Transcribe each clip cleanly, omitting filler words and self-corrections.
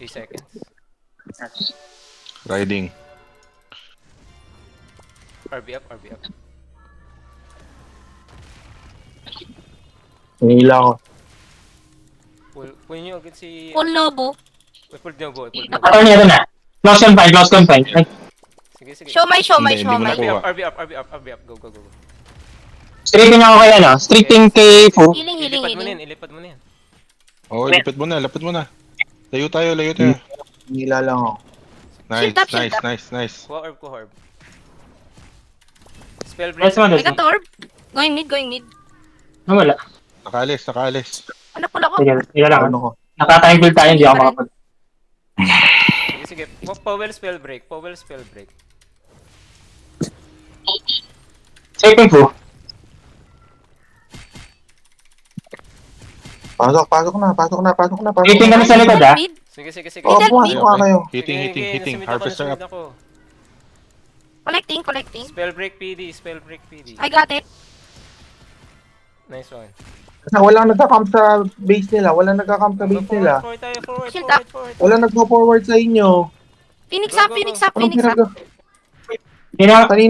30 seconds. Riding. RB up, RB up. Hinihila ko. Pull nyo agad si... Full Nobu. Pull Nobo, pull Nobo. Ano niya na? Close confine, close confine. Ay, Sige, sige. Show my. Hindi mo na- RB up, RB up, RB up, RB up. Go, go, go. stripping ako kay ano? Stripping kay Fu. Healing. Ilipad mo na yan. Oh, lapit mo na, lapit mo na. Layo tayo, layo tayo. Hinihila lang ako. Nice, Shield up, shield nice, up. nice, nice. Kuha orb. Spell break. Let's one, I got the orb. Going mid. Ano wala? Nakalis, nakalis. Ano pula ko? Sige lang. Ano ko? Nakatime tayo, hindi ako makapag... Sige. Powell spell break. Stripping Fu. Pasok na. Stripping kami sa likod ah. Mid. Sige. Oh, Middle, pumasok mid. nga kayo. Hitting. Harvester up. Collecting. Spell break PD. I got it. Nice one. Kasi walang nagka-camp sa base nila. Forward tayo, forward. Shield up. Walang nagpo-forward sa inyo. Phoenix Go, up. go, Phoenix go. up. Anong pinag...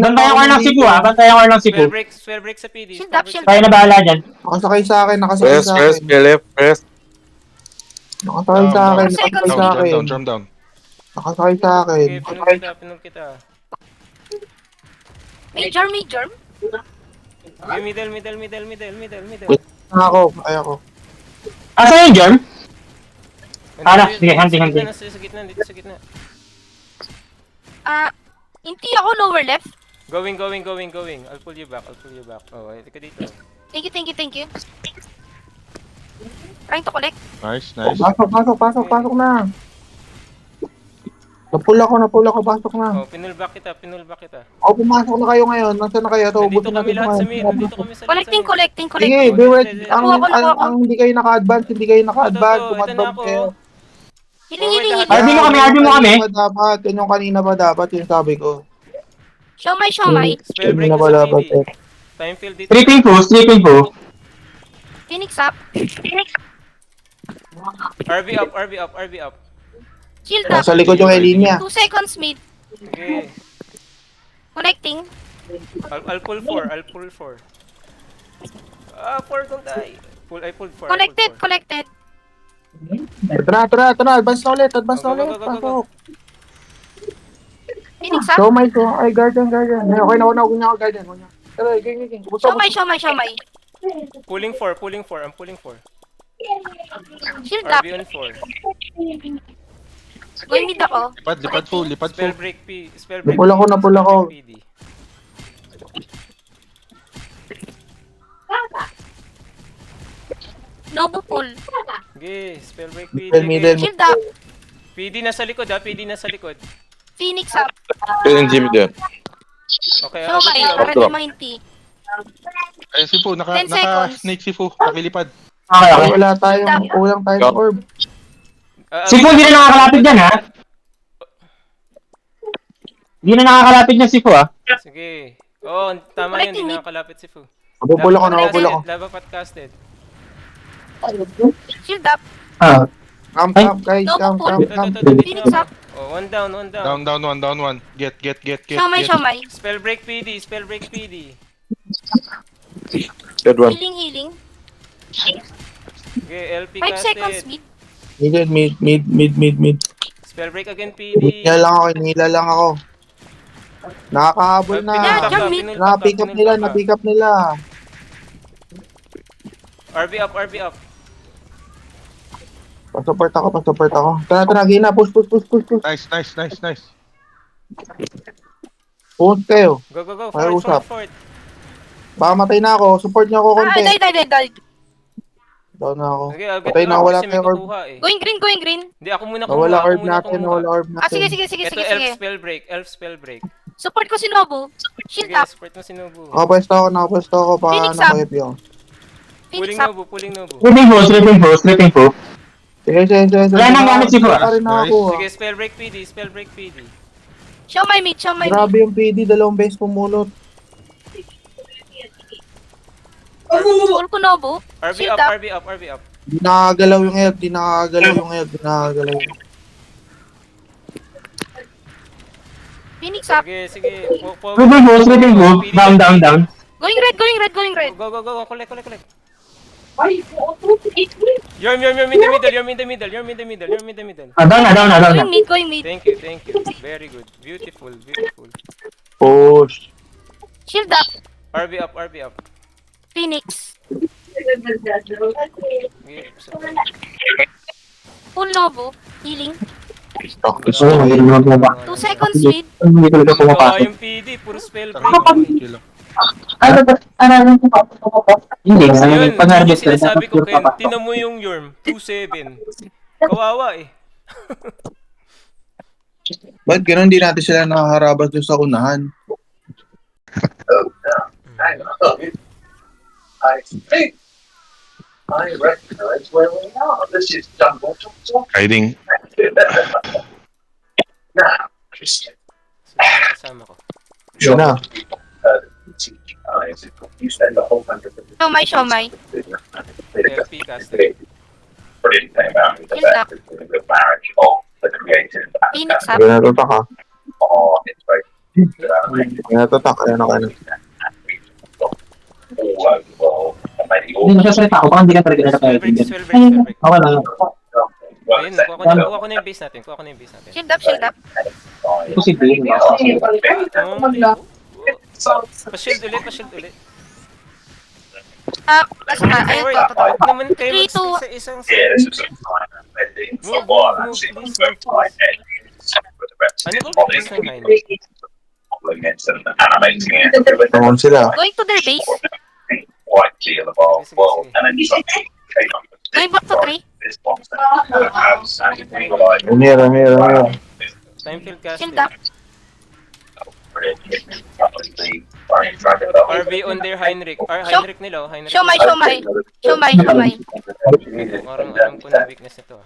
Bantayan ko lang si Fu ah. Bantayan ko lang si Fu. Spell break sa PD. Shield up, shield Tayo na bahala dyan. Nakasakay sa akin. Press. Nakasakay sa akin. Drum down. Nakasakay sa akin. Okay, pinul kita. Major. Okay, middle. Ako. Asa yung germ? Ala, sige, hunting. Dito sa gitna. Hindi ako lower left. Going. I'll pull you back. Oh, tika dito. Thank you. Trying to collect. Nice. Pasok na. Napul ako. Pasok na. Oh, pinul back kita. O, pumasok na kayo ngayon. Nasaan na kayo? Nandito kami lahat sa mid. Nandito kami sa Collecting. Sige, beware. Ang hindi kayo naka-advance. Ito na Bumadbog ako. kayo. Healing. RB mo kami. Dapat. Yun yung kanina pa dapat. Yung sabi ko. Show my. Spell break Kanina na pa sa dapat. PD. Time field dito. Stripping Fu. Phoenix up. RB up. Shield up. Nasa likod yung Elinia. 2 seconds mid. Okay. Connecting. I'll pull 4. 4 don't die. I pulled 4. Collected. Tara. Advance na ulit. Go. Pasok. Phoenix up. Show my. Ay, guardian. Okay na ako guardian. Tara, ging. Show my. Pulling 4. I'm pulling 4. Shield up. RB on 4. Going mid ako. Lipad full. Spell break P. Napul ako. PD. Nobu pull. Okay, spell break PD. Middle. Shield up. PD nasa likod. Phoenix up. Jimmy doon. Okay, Show my. Para di mahinti. Ay, si Fu. 10 seconds. Naka-snake si Fu. Nakilipad. Okay. Wala tayong kulang tayong orb. Si Fu hindi na nakakalapit dyan ha. Hindi na nakakalapit dyan si Fu ah. Sige. Oh, tama yun. Hindi nakakalapit si Fu. Napul ako. Lava pot casted. Shield up. Camp, guys. Camp. Phoenix up. Oh, one down. Down one. Get. Show my. Spell break PD. Good one. Healing. Okay, LP 5 seconds casted. Mid. Spell break again PD. Hinila lang ako. Nakakahabol na. Na-pick up nila. RB up. Pa-support ako. Tara, Gina. Push. Nice. Push kayo. Go. Ay, usap. Forward. Baka matay na ako. Support niyo ako konti. Die. Down na ako. Okay, I'll get Patay na, ako wala kasi may tayong orb. kukuha eh. Going green. Hindi, ako muna Nawala kumuha. orb natin. Sige. Ito, elf spell break. Support ko si Nobu. Sige, Shield up. support mo si Nobu. Nakapwesto ako. Phoenix Paano up. ko yun? Phoenix Pulling up. Nobu. Stripping Fu. Sige. Wala nang gamit si Fu. Pa rin ako. Sige, spell break PD. Show my mid. Grabe yung PD. 2 beses pumunot. Pull ko Nobu. RB Shield up. up. Di nakagalaw yung health. Phoenix up. Sige. Revolve, revolve. Down, down, down. Going red, going red, going red. Go. Collect. You're in the middle. Down. Going mid. Thank you. Very good. Beautiful. Push. Shield up. RB up. Phoenix. Give sa- Full Novo. Healing. Practice Oo, na. hindi naman bumaba. 2 seconds speed. Hindi ko talaga Kawawa pumapasok. yung PD, puro spell break. Hindi, Ayun, pag yun harvest yung sinasabi ko, Ken, tinan mo yung Yorm, 2-7. Kawawa eh. Ba't ganun di natin sila nakaharabas doon sa unahan? Riding. Sino yung kasama ko? Yun na. Siomay. LP caster. Shield up. Phoenix up. Sabi natatack ha. Natatack. Ayan na kayo. Hindi nagsasalita ako, baka hindi ka talaga Spell break. nakakaibigan. Okay lang yun. Ayun, kuha ko na yung base natin. Shield up. Posible yun. Pa-shield ulit. Basta, ayun Forward. to. Huwag naman kayo 3, 2, mag-stick sa isang Ano ba base ng line? Naman sila. Going to their base. Sige. Going back to 3. Umira. Time field casting. Shield up. RB on their Heinrich. Heinrich nila. Heinrich. Siomay. Parang alam ko na weakness nito.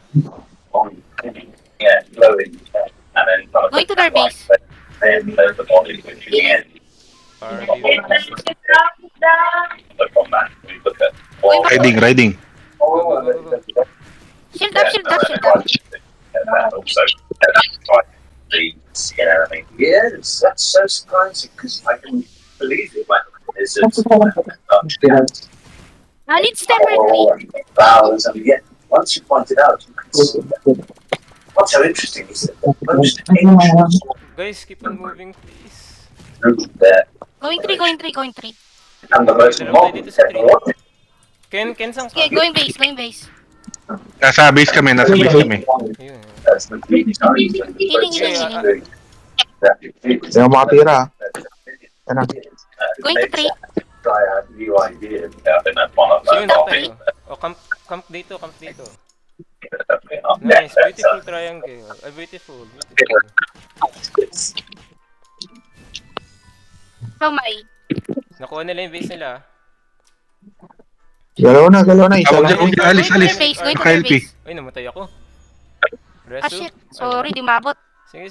Going to their base. RB weakness. Riding. Go. Shield up. Yes, that's so surprising because I can believe it when it's I need stepper 3. vowels and yet once you point it out you can see what's so interesting is that the most ancient Guys, keep on moving please. group there Going 3. and the most modern technology Ken sang Okay, going base. Nasa base kami. Ayun. that's the Healing. Hindi ako makatira. Ayan na. Going to 3. try out new ideas. I think that's one of Ayun, tayo. O, camp dito. Nice, beautiful triangle. Beautiful. Siomay. Nakuha nila yung base nila. Galaw na. Isa Huwag lang. dyan, alis. Going to their Naka-LP. base. Ay, namatay ako. Ah, shit. Sorry, di mabot. Sige.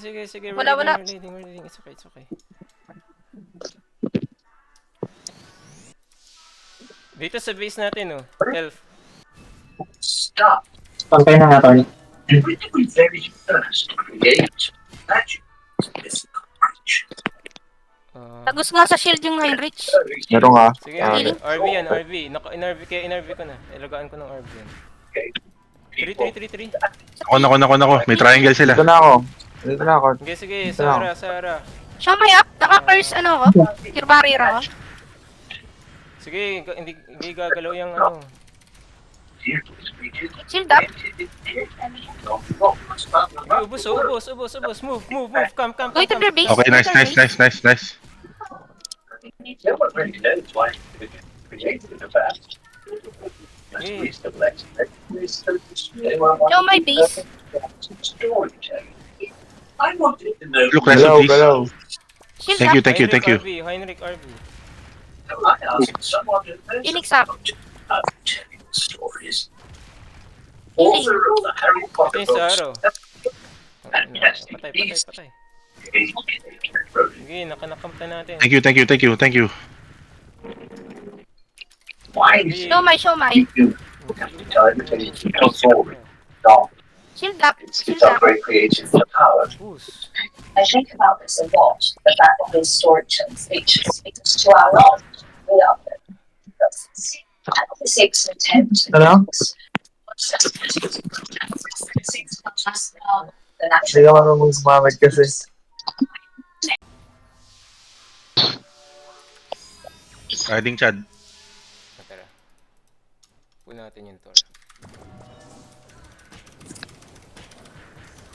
Wala. We're leading. It's okay. Dito sa base natin, Elf. Stop. Pantay na nga, Tony. When did we very first create magic? This creature. Tagus nga sa shield yung Heinrich. Meron ka. Sige, Healing. RV yan. In-RV ko na. Ilagaan ko ng RV yan. 3. Ako. May triangle sila. Dito na ako. Sige. Sarah. Siomay up. Naka-curse ako. Cure barrier ako. Sige, hindi gagalaw yung ano. Shield up. Ubus. Move. Come. Going to their base. Okay, nice. No one really knows why it was created in the past. Show my base. I wanted to know. Look, rest in peace. Galaw. Shield Thank you, up. thank you. Heinrich RV. I asked someone who knows Phoenix up. about telling stories. Healing. Author of the Harry Ito Potter yung sa books. araw. Patay. Sige, nakamta natin. Thank you. Why is Show my. you Shield up. It's our great creation for power. Ubus. I think about this a lot. The fact that those storage and speeches, because to our knowledge, we are the process. And obviously it's an attempt to Ano? the natural. Hindi ka marunong sumamit kasi. Riding Chad. Tara. Pull natin yung Thor.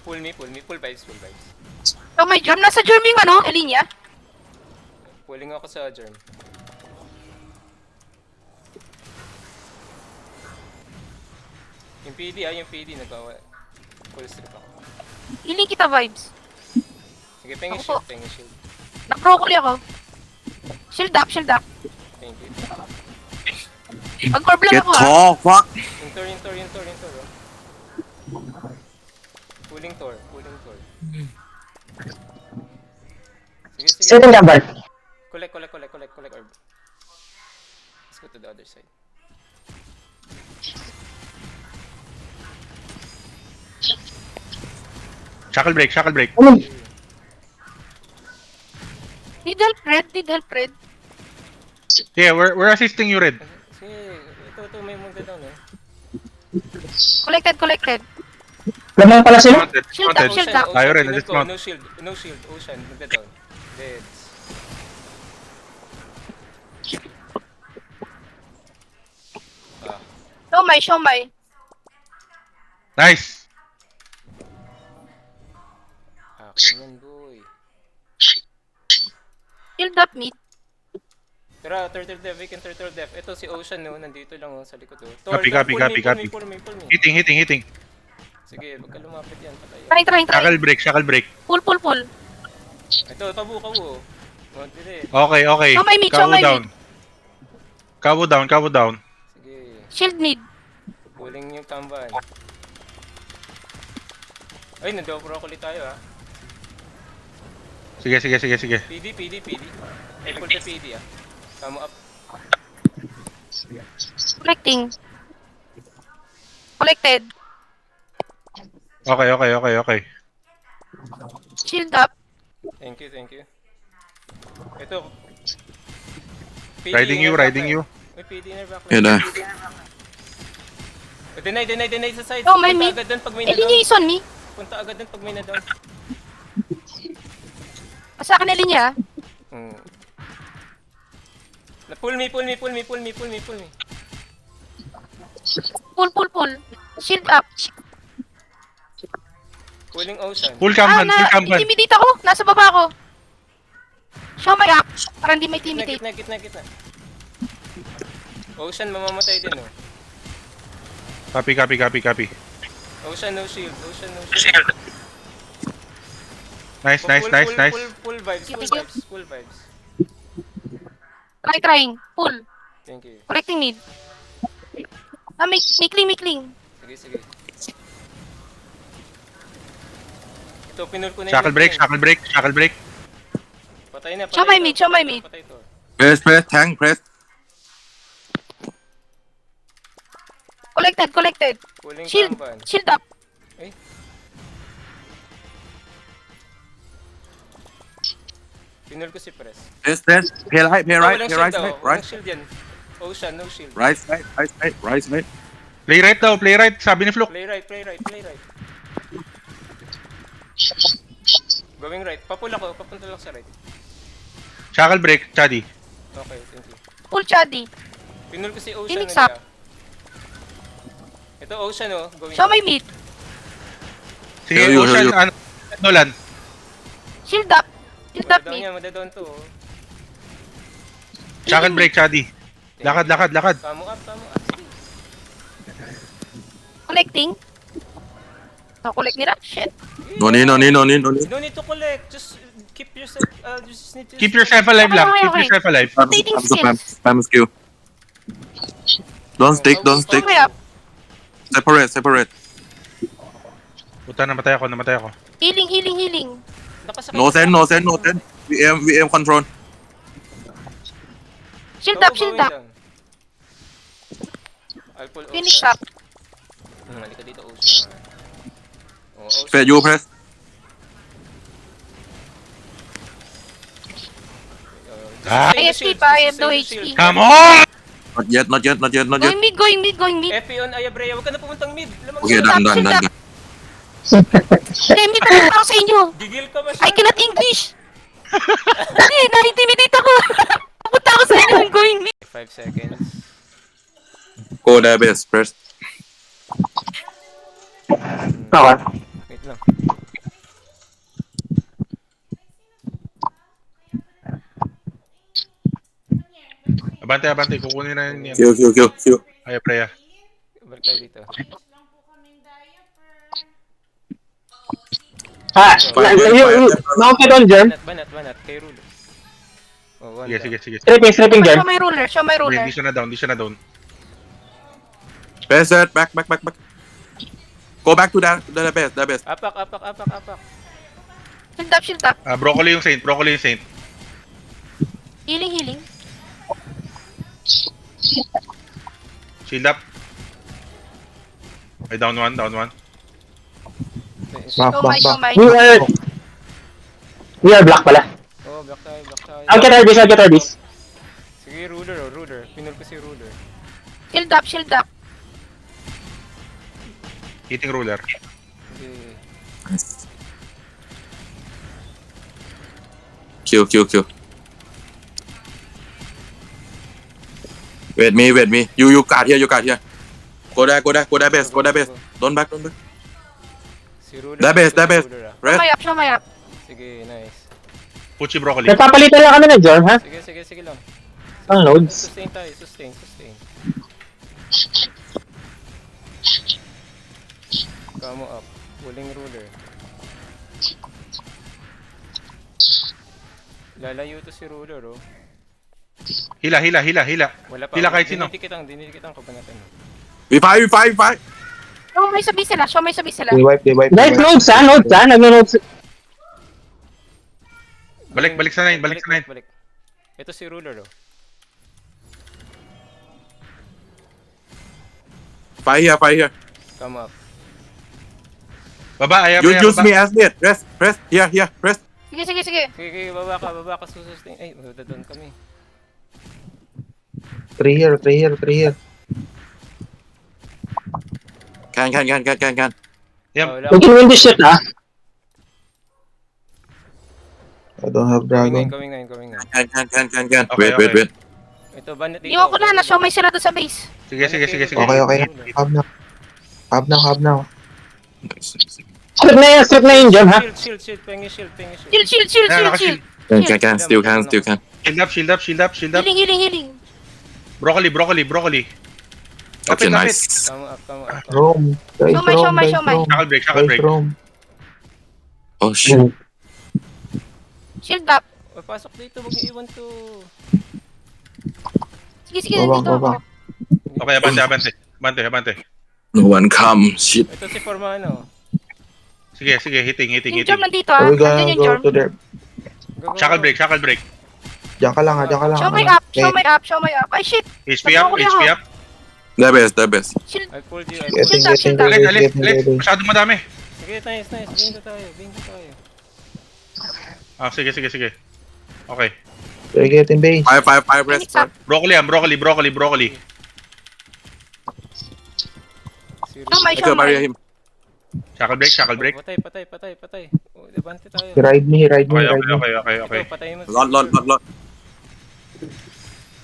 Pull me, full vibes, full vibes. So may germ. Nasa germ yung ano, Elinya. Pulling ako sa germ. Yung PD, nagawa. Full strip ako. Healing kita vibes. Sige, pengi Ako po. shield, pengi shield. Nag-broccoli ako. Shield up, shield up. Thank you. Mag-orb lang Get ako ha. tall, fuck! Yung Thor, oh. Pulling Thor. Sige. Sitting jumper. Collect orb. Let's go to the other side. Shackle break. Need help, Red. Yeah, we're assisting you, Red. Sige, ito, may magda-down eh. Collected. Lamang pala sila. Mounted. Shield up, shield up. Tayo rin, Pinul ko, dismount. no shield, Ocean, magda-down. Deads. Show my. Nice. Akin yan, boy. Shield up mid. Tara, turtle death, we can turtle death. Ito si Ocean, no, nandito lang oh, sa likod oh. Copy. Pull me. Hitting. Sige, wag ka lumapit yan, patay. Try. Shackle break. Pull. Ito, tabu. Monty rin. Okay. Show my mid, Cover down. Sige, Shield mid. pulling yung tamban. Ay, nandopro ulit tayo ah. Sige. PD. Ay, pull the PD ah. Come up. Collected. Okay. Shield up. Thank you. Ito. PD Riding you. May PD na back. Yun na. Deny sa side. Oh, my Punta mid. agad doon pag may Elinya na-down. is on me. Punta agad doon pag may na-down. Sa akin Elinya. Pull me. Pull. Shield up. Pulling Ocean. Full campan. Intimidate ako. Nasa baba ako. Show my up. Para hindi may intimidate. Gitna. Ocean, mamamatay din oh. Copy. Ocean, no shield. Nice. Full vibes. Trying. Pull. Thank you. Collecting mid. May cling. Sige. Ito, pinul ko na Shackle break. Patay na. Show my mid. Patay to. Press, tank, press. Collected. Pulling Shield. tamban. Shield up. Pinul ko si Press. Press. Pair right, Walang shield daw. right. Walang shield yan. Ocean, no shield. Right. Play right. Sabi ni Fluke. Play right. Going right. Papula ko. Papunta lang sa right. Shackle break, Chadi. Okay, thank you. Pull Chaddy. Pinul ko si Ocean. Phoenix nila. up. Ito Ocean oh. Going Show my mid. Sige, Heal you. Ocean, Nolan. Shield up mid. Madadown to oh. Shackle break, Chadi. Lakad. Kamo up. Sige. Collecting. Collect nila. Shit. No need. No need to collect. Just keep yourself. Just need to Keep yourself alive lang. Okay. Keep yourself alive. Rotating skills. Spam skill. Don't stick. Show my up. Separate. Puta, namatay ako. Healing. Nakasakay No ka. send. VM control. Shield Go, up. going down. I'll pull Finish Ocean. up. Halika dito Ocean. Oh, Ocean. You press. Ah, I escape, I have no HP. come on! Not yet, not yet, not yet, not yet. Going mid, going mid, going mid. FP on Ayabrea, huwag ka na pumuntang mid. Lamang Okay, ka. done. Hindi, mid na ako sa inyo. Gigil ka I masyado. cannot English. Hindi, na-intimidate ako. Pupunta ako sa inyo, I'm going mid. 5 seconds. Go there, best. Press. Okay. Wait lang. Abante, kukunin na yan. Q. Ay, Freya. Balik tayo dito. Mounted on Germ. Banat. Kay Rulo. Oh, one Sige, down. sige. Stripping Germ. Show my ruler, show my ruler. Hindi siya na down. Best, back. Go back to that best. Apak. Shield up. Broccoli yung Saint. Healing. Shield up. Ay, down one. Back. Show my. We are black pala. Oh, back tayo. I'll get Arbis. Sige, ruler. Pinul ko si ruler. Shield up. Hitting ruler. Sige. Q. Wait me. You guard here. Go there, best. Don't back. Si ruler. That best. Ruler, ah. Rest. Show my up. Sige, nice. Puchi broccoli. Nagpapalitan lang kami ng Germ, ha? Sige lang. Ang loads. Sustain tayo. Kamo up. Pulling ruler. Lalayo to si ruler, oh. Hila. Wala pa. Hila kahit sino. Dinidikitan ko ba natin? We fight. Show my sabi sila. They wipe. Guys, nodes, ha? Nag-nodes. Balik sa 9. Balik. Ito si ruler, oh. Fight here. Come up. Baba, ayaw. You use me as lead. Rest. Here. Rest. Sige. Sige, baba ka, susustain. Ay, doon kami. 3 here. Can. Yan. Wala We can win this shit, ha? I don't have dragon. Going na. Can. Okay. Wait. Ito, banat dito. Iwan ko na, show my sila doon sa base. Sige. Okay. Hab na. Strip na yung Germ, ha? Shield. Pengi shield. Shield. Can. Still can. Shield up. Healing. Broccoli. Okay, Lapit. nice. Come up. Rome. Guys, Show my. Shackle break. Rome. Oh shit. Shield up. Pasok dito, wag iiwan to. Sige, Baba. nandito ako. Okay, abante. No one come. Shit. Ito si Formano. Sige, hitting. Yung Germ nandito, ha? Are we gonna Nandun yung go Germ. to there? Go. Shackle break. Diyan ka lang. Show my up. Ay, shit. HP up. The best. Shield. I pulled you. Getting Alis. ready. Masyadong madami. Sige, nice. Bingo tayo. Sige. Okay. They're getting base. Five rest. Up. Broccoli. Si Show my. Okay, barrier him. Shackle break. Patay. Oh, labante tayo. Ride me. Okay. Ito, patayin mo. Lot.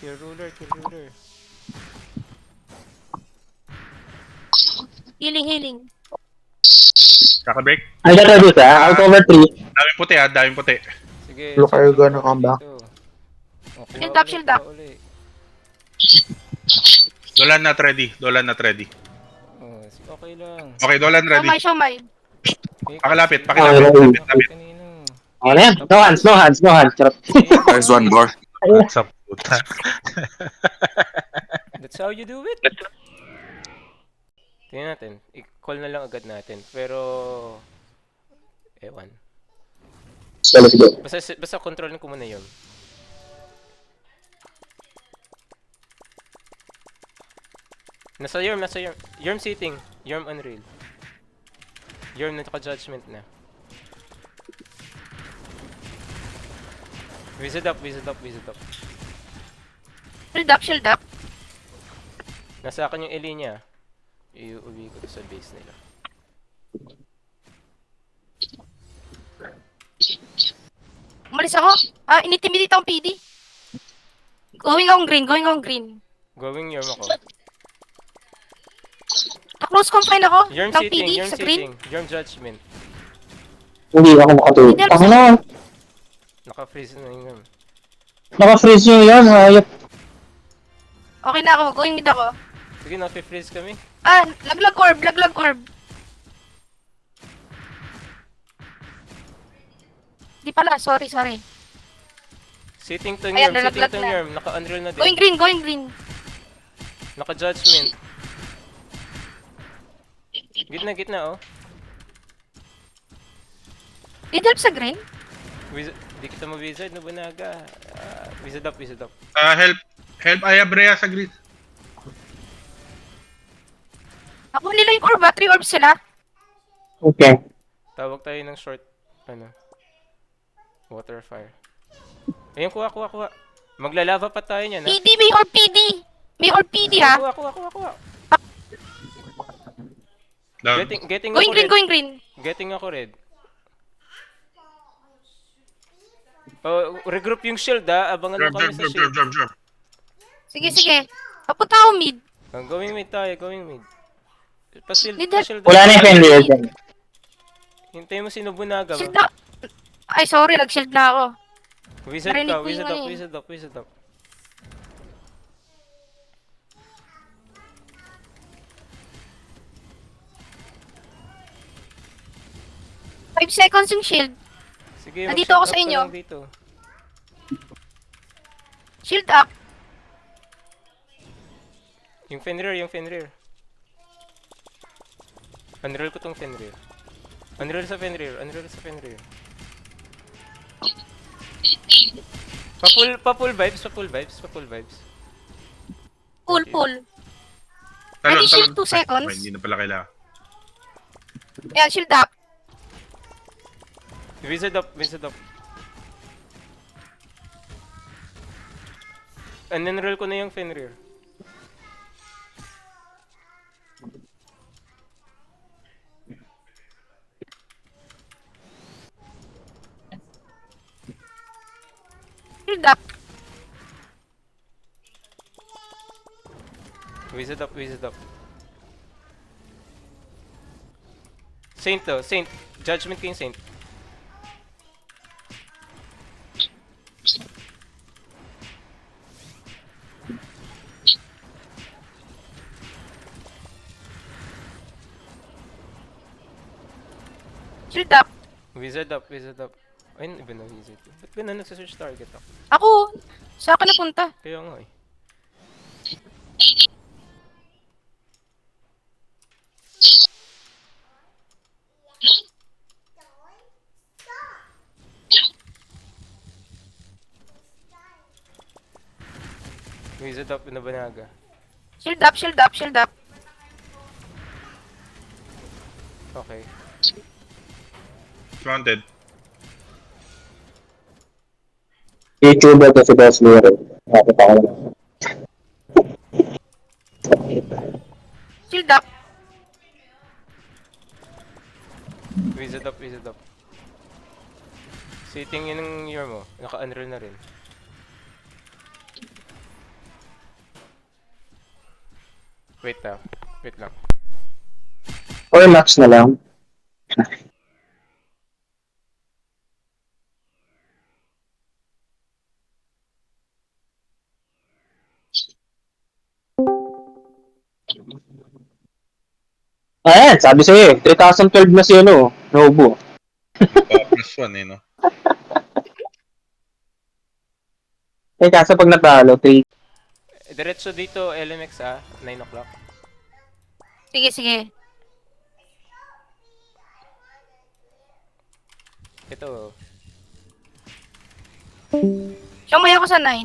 Kill ruler. Healing. Shackle break. I'll get Arbis, ha? I'll cover 3. Daming puti. Sige. Look, are you gonna come back? Shield up. Dolan not ready. Oh, okay lang. Okay, Dolan ready. Show my. Pakilapit. Kanino? Ano yan? No hands. Charot. There's one more. Sa puta. That's how you do it. Tingnan natin. I-call na lang agad natin. Pero... Ewan. Let's go. Basta kontrolin ko muna yun. Nasa Yorm. Yorm sitting. Yorm unreal. Yorm naka-judgment na. Visit up. Shield up, shield up. Nasa akin yung Ellie niya. Iuwi ko to sa base nila. Umalis ako. Ah, intimidate akong PD. Going akong green, going akong green. Going Yorm ako. Close confine ako Yorm ng sitting, PD Yorm sa green. sitting. Yorm judgment. Hindi ako makatulog. Hindi, Tangin na. Naka-freeze na yung Yorm. Naka-freeze yung yan. Hayop. Okay na ako, going mid ako. Sige, naka-freeze kami. Ah, laglag orb, laglag orb. Di pala, sorry. Sitting to Ayan, Yorm, sitting nalaglag to na. Yorm. Naka-unreal na Going din. green. Naka-judgment. Gitna, oh. Need help sa green? Di kita ma-wizard, Nobunaga. Wizard up. Help Ayabrea sa grid. Ako nila yung orb, 3 orbs sila. Okay. Tawag tayo ng short, water fire. Ayun, kuha. Maglalava pa tayo niyan, ha? PD, may orb PD. May orb PD ha. Kuha. Down. Getting ako red. Going green. Getting ako red. Oh, regroup yung shield, ha? Abangan mo kami sa shield. Jump. Sige. Papunta ako mid. Going mid tayo, Pa-shield, Need help. pa-shield. Wala na yung Fenrir dyan. Hintayin mo si Nobunaga, Shield ba? na. Ay, sorry, nag-shield na ako. Wizard Narinig ka, ko yung ano eh. wizard up. 5 seconds yung shield. Sige, Nandito mag-shield ako sa up ka inyo. lang dito. Shield up. Yung Fenrir. Unroll ko tong Fenrir. Unroll sa Fenrir. Pa-full vibes. Pull. Ready, shield 2 seconds. Hindi na pala kailangan. Ayan, shield up. Wizard up. Unroll ko na yung Fenrir. Shield up. Wizard up. Saint. Judgment ko yung Saint. Shield up. Wizard up. Ayun, iba na wizard. Ba't ganun nagsa-search target ako? Ako, sa akin napunta. Kaya nga eh. Wizard up na Banaga. Shield up. Okay. Planted. YouTuber to si Boss Liro. Nakita ko na. Shield up. Wizard up. Sitting yun ng year mo. Naka-unroll na rin. Wait lang. Or max na lang. Ayan, sabi sa'yo eh. 3012 na si ano, Nobu. +1 eh, no? Eh, kaso pag natalo, 3. Diretso dito, LMX 9 o'clock. Sige. Ito. Siyamay ako sa 9.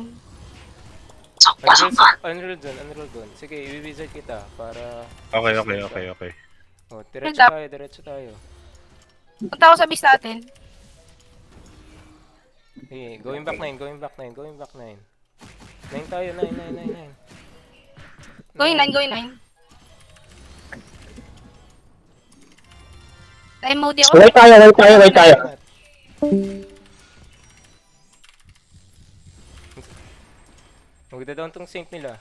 Unroll dun. Sige, i-wizard kita para... Okay. Oh, Hold up. diretso tayo. Punta ako sa base natin. Sige, going back 9. 9 tayo, 9. Going 9, going 9. Time mode ako. Wait tayo. Magda-down tong sync nila.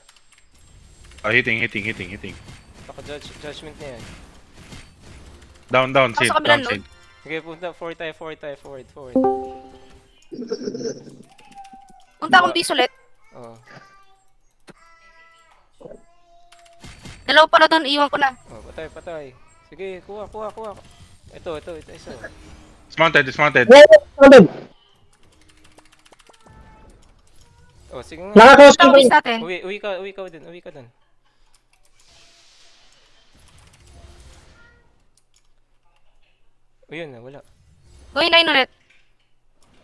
Hitting. Judgment na yan. Down, Ako Sid. sa kabilang Down, Sid. Sige, punta. Forward tayo. Forward. Punta akong base ulit. Oo. Dalawa pala doon, iwan ko na. Oh, patay. Sige, kuha. Ito, isa. Dismounted. Oh, sige nga. Nakakuha Ito ang base natin. Uwi ka dun. Yun na, wala. Going 9 ulit.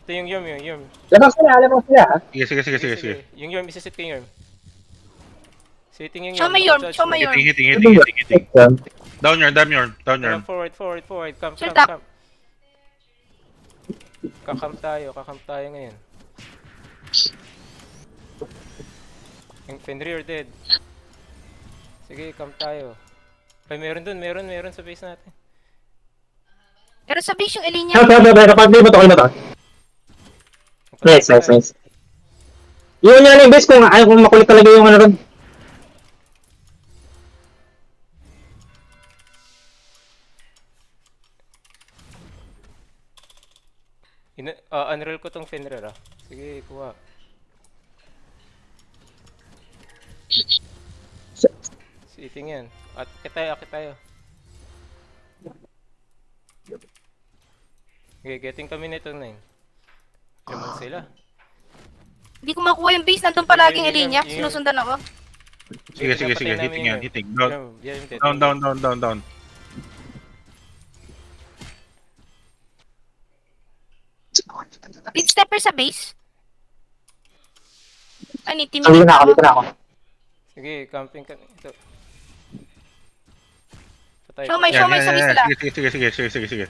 Ito yung Yorm. Labas sila. Sige. Yung Yorm, isisit ko yung Yorm. Sitting yung Show me Yorm. Hitting. Down Yorm. Forward. Come. Shield up. Kakamp tayo ngayon. Yung Fenrir dead. Sige, camp tayo. Ay, meron sa base natin. Pero sa base yung Elinya. Kapag-play mo to. Nice. Yun yung base kung makulit talaga yung ano ron. Unroll ko tong Fenrir Sige, kuha. Sitting yan. Akit tayo. Okay, getting kami nito 9. Limang sila. Hindi ko makuha yung base. Nandun palaging Elinya. Sinusundan ako. Sige. Hitting. Down. Lead stepper sa base. Ay, team. Dito na ako. Sige, camping ka. Ito. Patay. Show my sa base nila. Sige.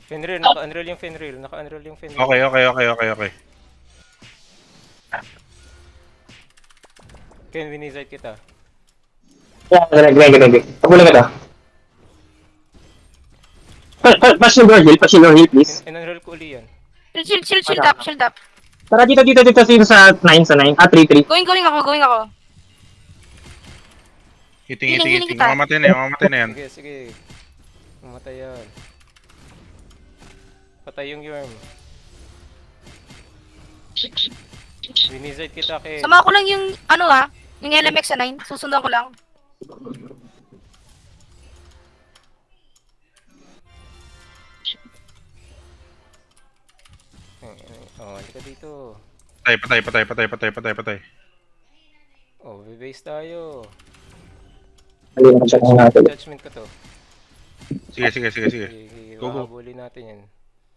Fenrir, naka-unroll yung Fenrir. Okay. Ken, winizite kita. Grabe. Pagbulan ka to. Pass your heal, please. In-unroll ko uli yan. Shield up. Tara dito sa 9. 3. Going ako. Hitting. Healing kita. Mamamatay na yan. Sige. Mamatay yan. Patay yung Yorm. Winizite kita kay... Sama ko lang yung, yung LMX sa 9. Susundan ko lang. Hindi ka dito. Patay. Oh, base tayo. Natin. Judgment ko to. Sige. Go. Habulin natin yan.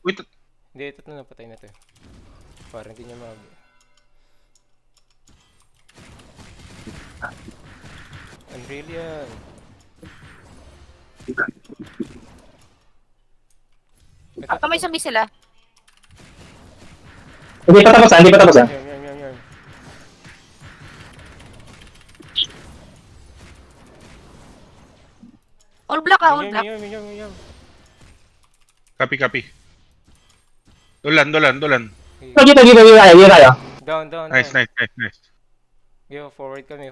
Wait. Hindi, ito na, patay na to. Para hindi niya Unreal yan. Kamay sa base sila. Hindi pa tapos. Yarm. All black. Yarm. Copy. Dulan. Dito tayo. Down. Nice. Yo, forward kami.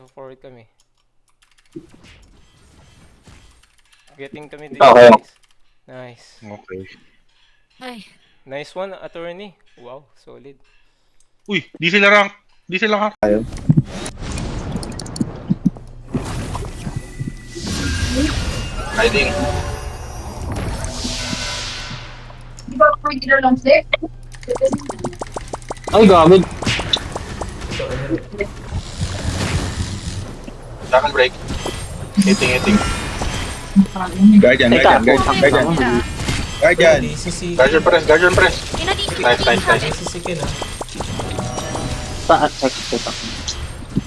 Getting kami dito. Okay. Nice. Okay. Ay. Nice one, attorney. Wow, solid. Uy, di sila rank. Hiding. Di ba regular lang siya? Ay, gamit. Second break. Hitting. Guardian. Guardian press. DC. Nice. Paat.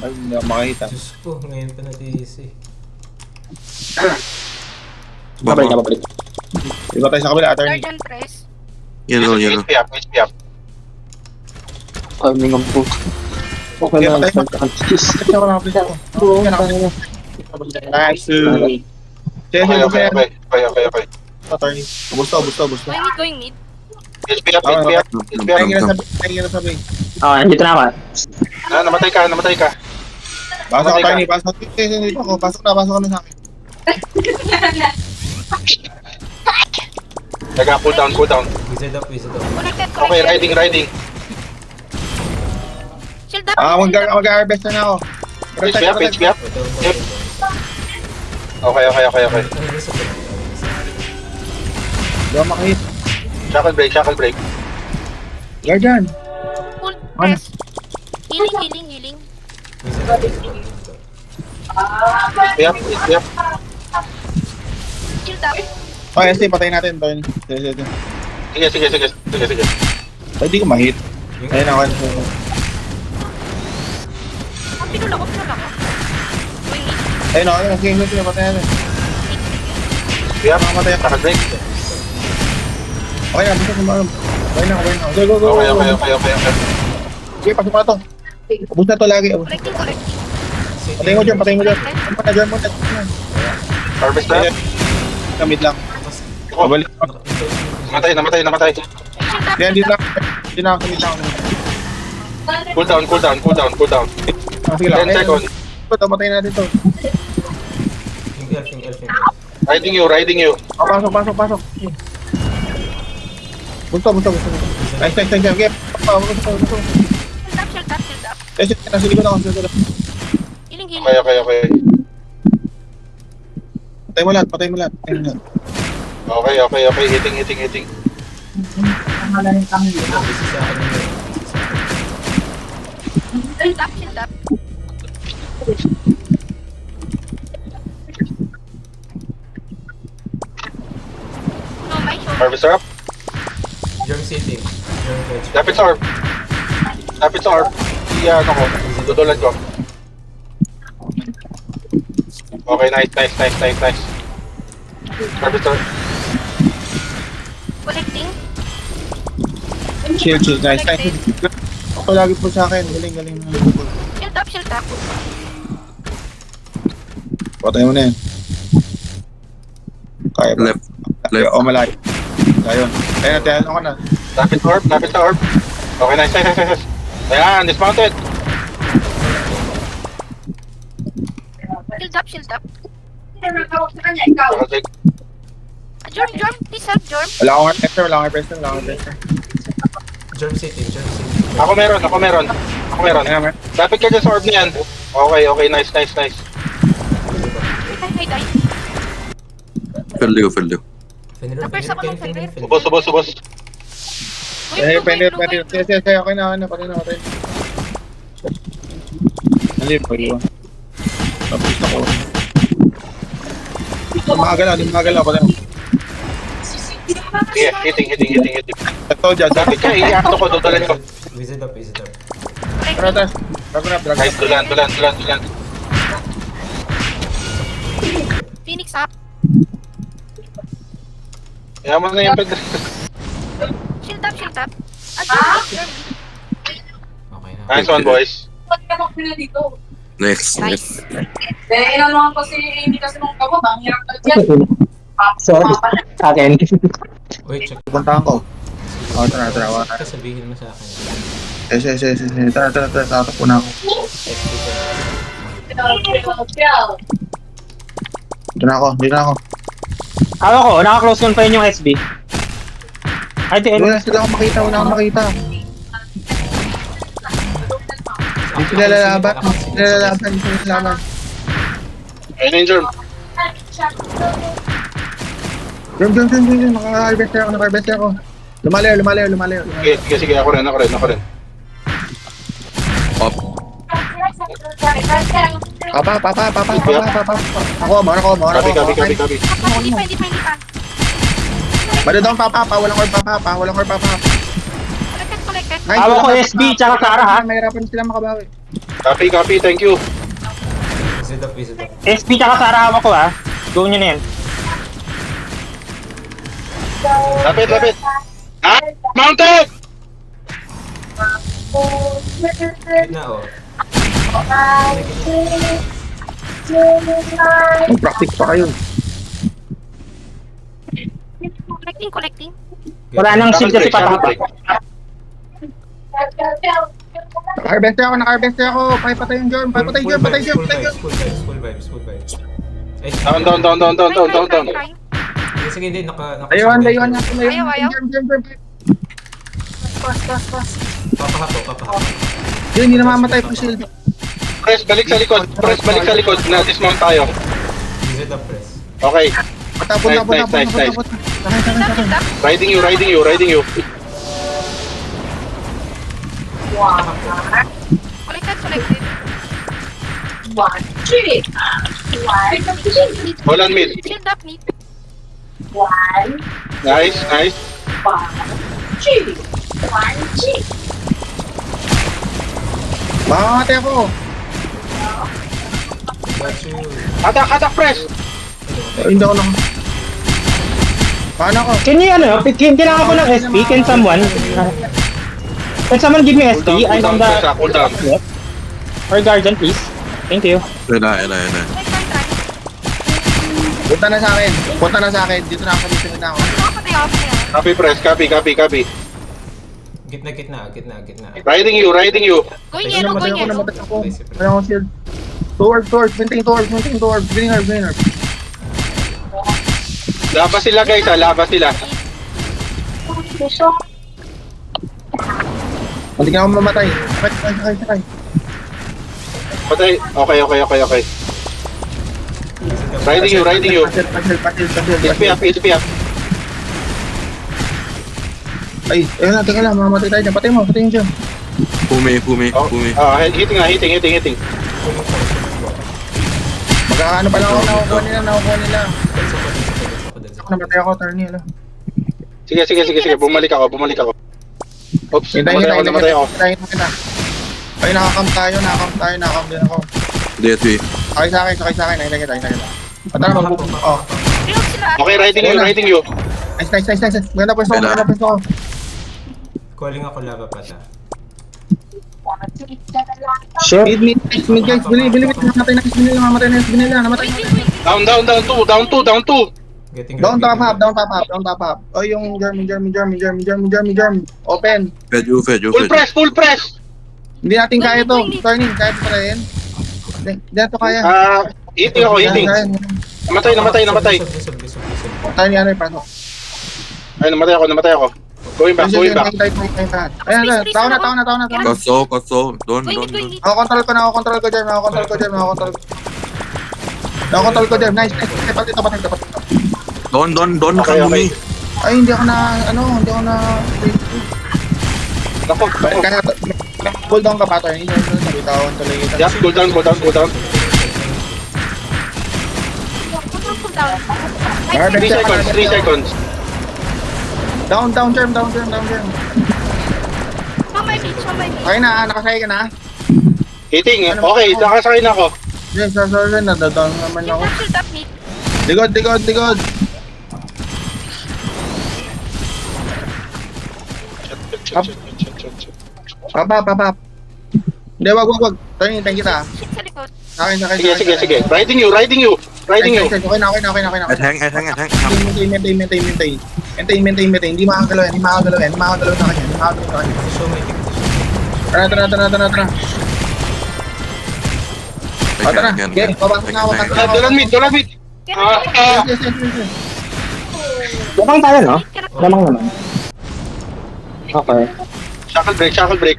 Ay, hindi ako makakita. Diyos ko, ngayon pa na DC. Babalik. Iba tayo sa kabila, attorney. Guardian press. Yan o, yan o. HP up, HP up. Timing ang puto. Okay Okay, na. patay mo. Patay ko lang, please ako. Nice. Sige, Okay, sige, okay, sige. okay. Attorney. Busto. Going mid. HP up, HP up, HP up. Tingin na sabi. Ah, dito na ako. Namatay ka. Pasok, attorney. Pasok. Sige, ako. Pasok na sa akin. Taga, cool down. Wizard up. Connected. Okay, riding. Shield up. Mag-harvest na ako. HP up. Okay. Di ako makahit. Shackle break. Guardian. Full press. Healing. HP up. Shield up. Okay, sige, patayin natin, attorney. Sige. Ay, di ko mahit. Ayun ako. Pinula ko. Going mid. Ayun ako. Sige, patayin natin. HP up. Shackle break. Okay na, basta kumarap. Okay na. Go. Okay. Sige, pasok mo na to. Ubus na to lagi. Collecting. Patayin mo dyan. Patay mo dyan. Harvest na. Kamit lang. Oh, Balik. namatay. Shield up. Yan, dito lang. Kamit lang. Cool down. Sige lang. 10 seconds. Ito, patayin natin to. Yung elf. Riding you. Pasok. Busto. Nice. Okay. Busto. Shield up. Nasa likod ako. Healing. Okay. Patay mo lahat. Okay. Hitting. Shield up. No, my shoulder. Harvest up. Germ sitting. Germ veg. Lapit sa orb. Iya, ko. Tutulan ko. Okay, nice. Harvest orb. Collecting. Chill. Nice. Ito lagi po sa akin. Galing. Shield up. Patay mo na yan. Kaya ba? Left. O, malayo. Ayun. Ayun, ako na. Lapit sa orb. Okay, nice. Ayan, dismounted. Shield up. Shackle break. Jorm, please help Jorm. Wala akong harvester. Germ sitting. Ako meron. Ayun, man. Lapit ka dyan sa orb na yan. Okay, nice. Ay, die. Fill you. Napers ako ng Fenrir. Subos. Pwede. Sige, okay na. Patay na. Alip, pag-iwan. Tapos na ko. Di magagalaw. Patay mo. Yeah, hitting. Ito, dyan. Lapit ka, i-acto ko, tutulan ko. Wizard up. Drag na. Nice, tulan. Phoenix up. Yaman na yung pwede. Shield up. Jorm. Okay na. Nice one, boys. Next. Nice. Inanuhan kasi, hindi kasi nung kabo, ang hirap na dyan. Sorry. Sa akin. Wait, check. Puntahan ko. Tara. Sabihin mo sa akin. Sige. Tara. Tatak po na ako. Dito na ako. Ako, naka-close confine yung SB. Ay, di, Wala akong makita. Hindi sila lalaban. Ayun yung germ. Jom. Naka-harvest ako. Lumalayo. Sige, ako rin. Up. Papa. Ako, mauna ko. Copy. Hindi pa. Bada daw papa. Walang or papa. Collected. Hawak ko SB tsaka Clara, ha? Mahirapan sila makabawi. Copy, thank you. Wizard up. SB tsaka Clara hawak ko, ha? Go nyo na yan. Lapit, lapit. Ah! Mounted! Na oh. Mag-practice pa kayo. Collecting. Wala nang shield kasi patapa. Naka-harvester ako. Patay yung germ. Patay yung germ. Full vibes. Ay, Down. sige, hindi, naka... Layuan nga. Ayaw. Germ. Papahapo. Yun, hindi namamatay pa shield. Press, balik sa likod. Na-dismount tayo. Visit up press. Okay. Patapon. Nice. Sakay. Riding you. Collected. One, two. Hold on mid. Shield up, mid. One, Nice. one, two. One, two. Mamamatay ako. Got you. Attack, press. Hindi ako Paano ako? Kailangan ko ng SP, can someone give me SP? I'm on the Cool down. or guardian please. Thank you. Ena. Punta na sa akin. Dito na ako. Dito na ako. Nakapatay ako niya. Copy press, copy. Gitna. Riding you. Going yellow. Namatay ako. Wala akong shield. Towards. Maintain towards. Green herb. Labas sila guys, labas sila. Hindi ka ako mamatay. Sakay. Patay. Okay. Riding you. HP up. Ay, ayun na, teka lang. Mamamatay tayo dyan. Patay mo yung dyan. Pumi. Hitting. Magkakaano pa lang ako. Nakukuha nila. Namatay ako, Tarny. Sige. Bumalik ako. Oops, namatay ako. Ay, nakakam tayo. Nakakam din ako. DSP. Sakay sa akin. Hintayin kita. Patara, magbubuo. Oh. Reload sila. Okay, riding you. Nice. Maganda pwesto ko. Calling ako lava pata. Shit. Mid guys. Bili. Namatay na nila. Down 2. Getting Down ready. top up. Oh, yung germ. Open. Fed you. Full press. Hindi natin kaya to. Turning, kaya pa rin. Hindi natin kaya. Hitting ako. Namatay. Turning, ano yung pasok. Ay, namatay ako. Going back. Ayan, tao na. Kotso. Don't. Nakakontrol ko, Germ. Nakakontrol ko, Germ. Nice. Patay. Don't Okay. Ay, hindi ako na. Nako. Kaya, cool down ka pa, Turning. Bitawan tuloy kita. Just cool down. Control down. 3 seconds. Down, Germ. Mamay mid. Okay na, nakasakay ka na. Hitting. Okay, nakasakay na ako. Yes, sorry, nadadown naman ako. Shield up, mid. Ligod. Papap. Hindi, wag. Turning, thank kita. Shield sa likod. Akin. Sige. Riding you. Okay na. Hang. Maintain. Hindi makagalawin sa kanya. Show my tick. Tara. Tara. Okay, babasok na ako. Dolan mid. Yes. Lamang tayo, no? Lamang naman. Okay. Shackle break.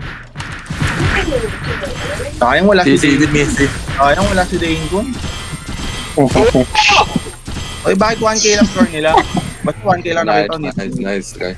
Sayang wala si See with me. Dane Kun. Oy, bakit 1k lang score nila? Ba't 1k lang nakita ni? Nice guy.